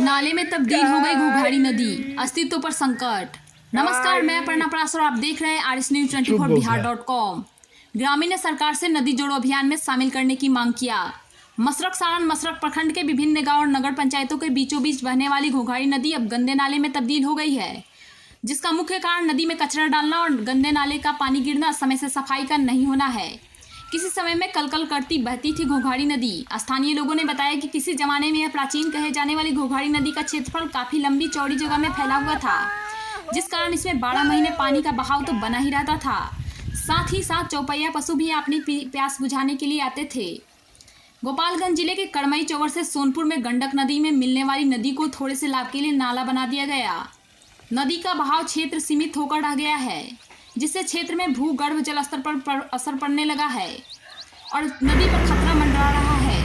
नाले में तब्दील हो गई घोघाड़ी नदी, अस्तित्व पर संकट। नमस्कार, मैं अपर्णा परास और आप देख रहे हैं आरएस न्यूज 24 बिहार.com। ग्रामीण ने सरकार से नदी जोड़ो अभियान में शामिल करने की मांग किया। मसरक सारण मसरक प्रखंड के विभिन्न गांव और नगर पंचायतों के बीचों बीच बहने वाली घोघाड़ी नदी अब गंदे नाले में तब्दील हो गई है, जिसका मुख्य कारण नदी में कचरा डालना और गंदे नाले का पानी गिरना, समय से सफाई का नहीं होना है। किसी समय में कलकल करती बहती थी घोघाड़ी नदी। स्थानीय लोगों ने बताया कि किसी जमाने में यह प्राचीन कहे जाने वाली घोघाड़ी नदी का क्षेत्रफल काफी लंबी चौड़ी जगह में फैला हुआ था, जिस कारण इसमें 12 महीने पानी का बहाव तो बना ही रहता था। साथ ही साथ चौपहिया पशु भी अपनी प्यास बुझाने के लिए आते थे। गोपालगंज जिले के कड़मई चौवर से सोनपुर में गंडक नदी में मिलने वाली नदी को थोड़े से लाभ के लिए नाला बना दिया गया। नदी का बहाव क्षेत्र सीमित होकर रह गया है, जिससे क्षेत्र में भूगर्भ जल स्तर पर असर पड़ने लगा है और नदी पर खतरा मंडरा रहा है।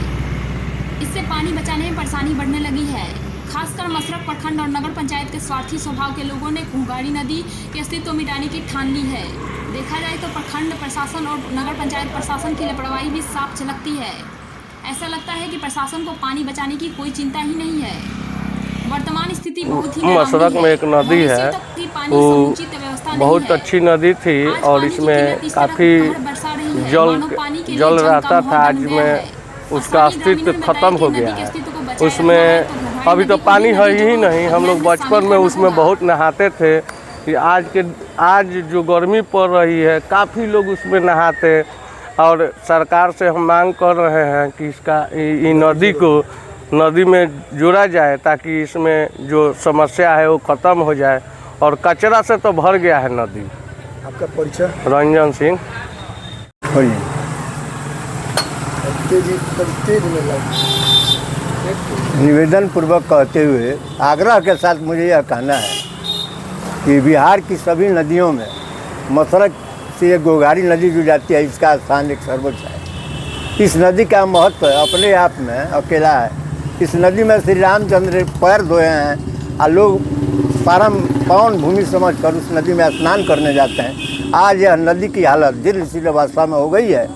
इससे पानी बचाने में परेशानी बढ़ने लगी है। खासकर मसरक प्रखंड और नगर पंचायत के स्वार्थी स्वभाव के लोगों ने घोघाड़ी नदी के अस्तित्व मिटाने की ठान ली है। देखा जाए तो प्रखंड प्रशासन और नगर पंचायत प्रशासन की लापरवाही भी साफ झलकती है। ऐसा लगता है कि प्रशासन को पानी बचाने की कोई चिंता ही नहीं है। वर्तमान स्थिति बहुत ही मसरक में एक नदी है, वो बहुत अच्छी नदी थी और इसमें काफ़ी जल रहता था। आज में उसका अस्तित्व खत्म हो गया है। उसमें अभी तो पानी है ही नहीं। हम लोग बचपन में उसमें बहुत नहाते थे कि आज जो गर्मी पड़ रही है, काफ़ी लोग उसमें नहाते। और सरकार से हम मांग कर रहे हैं कि नदी में जोड़ा जाए, ताकि इसमें जो समस्या है वो ख़त्म हो जाए। और कचरा से तो भर गया है नदी। आपका परिचय? रंजन सिंह। निवेदन पूर्वक कहते हुए आग्रह के साथ मुझे यह कहना है कि बिहार की सभी नदियों में मसरक से ये घोघाड़ी नदी जो जाती है, इसका स्थान एक सर्वोच्च है। इस नदी का महत्व अपने आप में अकेला है। इस नदी में श्री रामचंद्र पैर धोए हैं और लोग पावन भूमि समझकर उस नदी में स्नान करने जाते हैं। आज यह नदी की हालत जीर्ण अवस्था में हो गई है।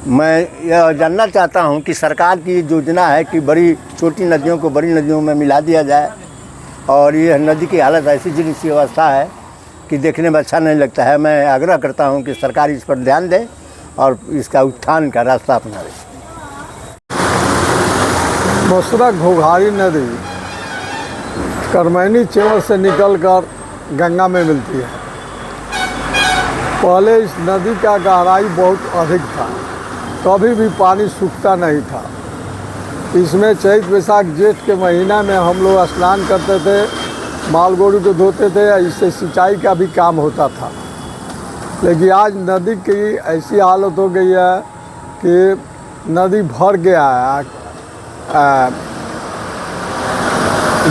मैं यह जानना चाहता हूं कि सरकार की योजना है कि बड़ी छोटी नदियों को बड़ी नदियों में मिला दिया जाए, और यह नदी की हालत ऐसी जीर्ण अवस्था है कि देखने में अच्छा नहीं लगता है। मैं आग्रह करता हूं कि सरकार इस पर ध्यान दे और इसका उत्थान का रास्ता अपनावे। मसरक घोघाड़ी नदी करमैनी चेवर से निकलकर गंगा में मिलती है। पहले इस नदी का गहराई बहुत अधिक था, कभी भी पानी सूखता नहीं था। इसमें चैत वैशाख जेठ के महीना में हम लोग स्नान करते थे, माल गोरू को धोते थे, इससे सिंचाई का भी काम होता था। लेकिन आज नदी की ऐसी हालत हो गई है कि नदी भर गया है,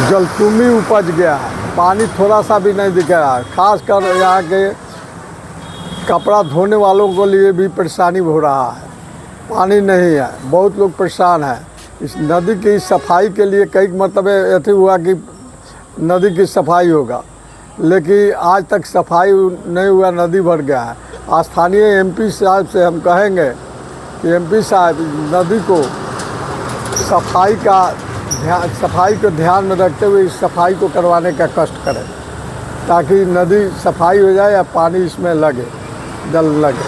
जलकुंभी उपज गया है, पानी थोड़ा सा भी नहीं दिख रहा है। खासकर यहाँ के कपड़ा धोने वालों के लिए भी परेशानी हो रहा है, पानी नहीं है, बहुत लोग परेशान हैं। इस नदी की सफाई के लिए कई मरतबे ऐसे हुआ कि नदी की सफाई होगा, लेकिन आज तक सफाई नहीं हुआ, नदी भर गया है। स्थानीय एमपी साहब से हम कहेंगे कि एमपी साहब नदी को सफाई को ध्यान में रखते हुए इस सफाई को करवाने का कष्ट करें, ताकि नदी सफाई हो जाए या पानी इसमें लगे, जल लगे।